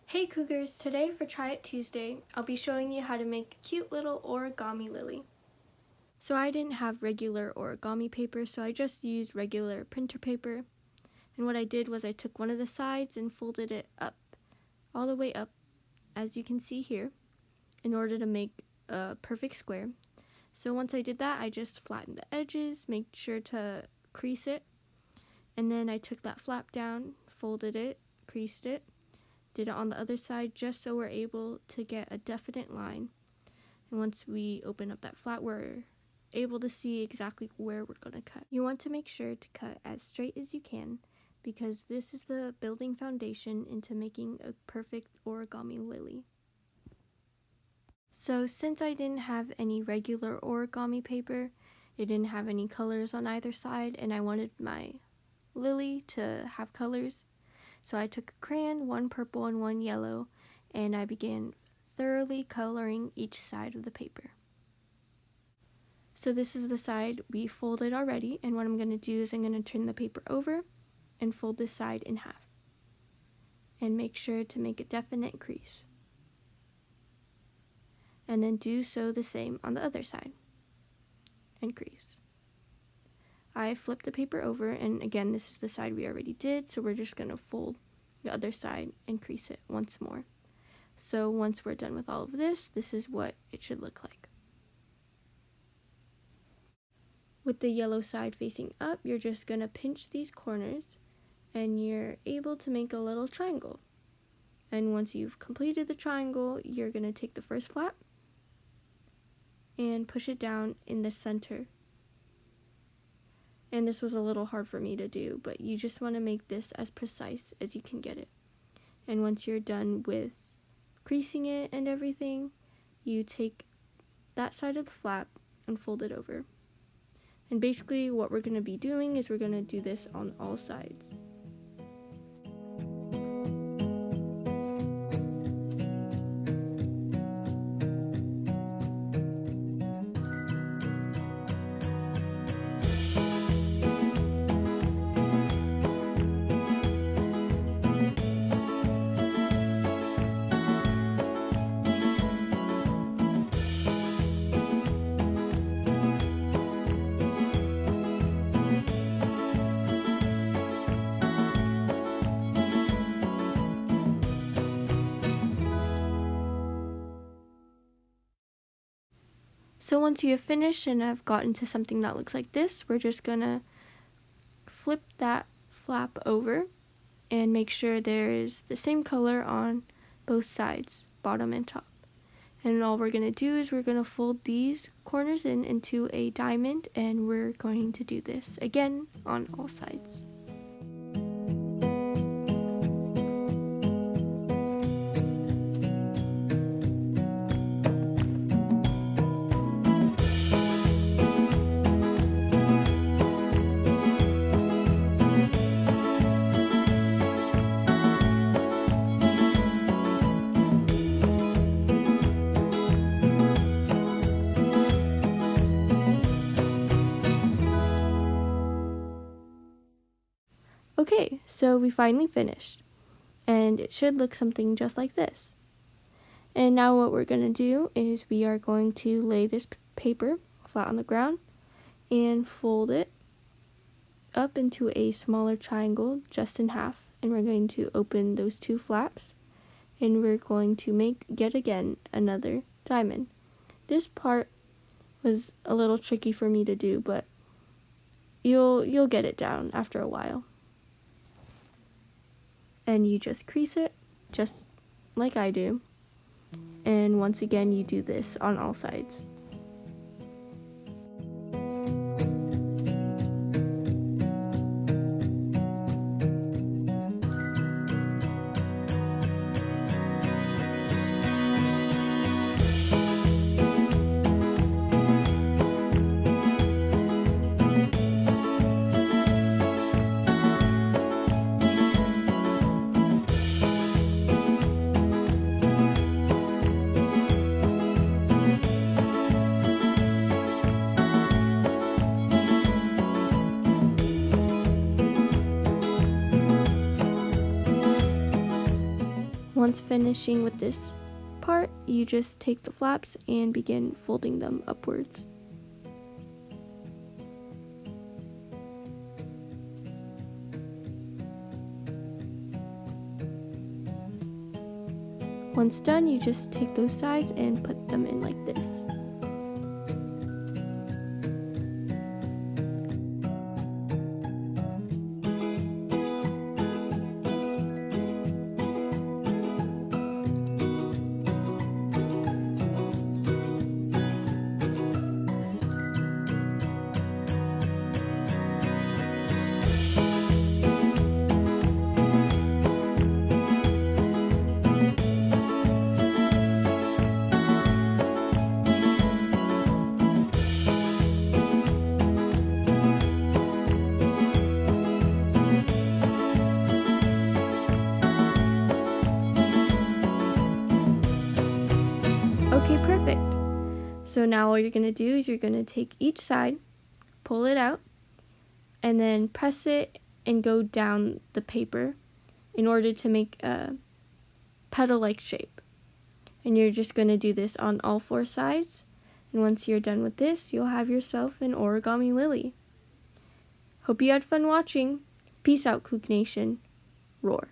Hey Cougars, today for Try It Tuesday, I'll be showing you how to make a cute little origami lily. So I didn't have regular origami paper, so I just used regular printer paper. And what I did was I took one of the sides and folded it up, all the way up, as you can see here, in order to make a perfect square. So once I did that, I just flattened the edges, made sure to crease it, and then I took that flap down, folded it, creased it, did it on the other side just so we're able to get a definite line. And once we open up that flap, we're able to see exactly where we're going to cut. You want to make sure to cut as straight as you can because this is the building foundation into making a perfect origami lily. So since I didn't have any regular origami paper, it didn't have any colors on either side, and I wanted my lily to have colors. So I took a crayon, one purple and one yellow, and I began thoroughly coloring each side of the paper. So this is the side we folded already, and what I'm going to do is I'm going to turn the paper over and fold this side in half. And make sure to make a definite crease. And then do so the same on the other side. And crease. I flipped the paper over, and again, this is the side we already did, so we're just going to fold the other side and crease it once more. So once we're done with all of this, this is what it should look like. With the yellow side facing up, you're just going to pinch these corners, and you're able to make a little triangle. And once you've completed the triangle, you're going to take the first flap and push it down in the center. And this was a little hard for me to do, but you just want to make this as precise as you can get it. And once you're done with creasing it and everything, you take that side of the flap and fold it over. And basically what we're going to be doing is we're going to do this on all sides. So once you have finished and have gotten to something that looks like this, we're just gonna flip that flap over and make sure there is the same color on both sides, bottom and top. And all we're gonna do is we're gonna fold these corners into a diamond, and we're going to do this again on all sides. Okay, so we finally finished, and it should look something just like this. And now what we're going to do is we are going to lay this paper flat on the ground and fold it up into a smaller triangle just in half, and we're going to open those two flaps, and we're going to make yet again another diamond. This part was a little tricky for me to do, but you'll get it down after a while. And you just crease it, just like I do. And once again, you do this on all sides. Once finishing with this part, you just take the flaps and begin folding them upwards. Once done, you just take those sides and put them in like this. Okay, perfect. So now all you're going to do is you're going to take each side, pull it out, and then press it and go down the paper in order to make a petal-like shape. And you're just going to do this on all 4 sides. And once you're done with this, you'll have yourself an origami lily. Hope you had fun watching. Peace out, Kook Nation. Roar.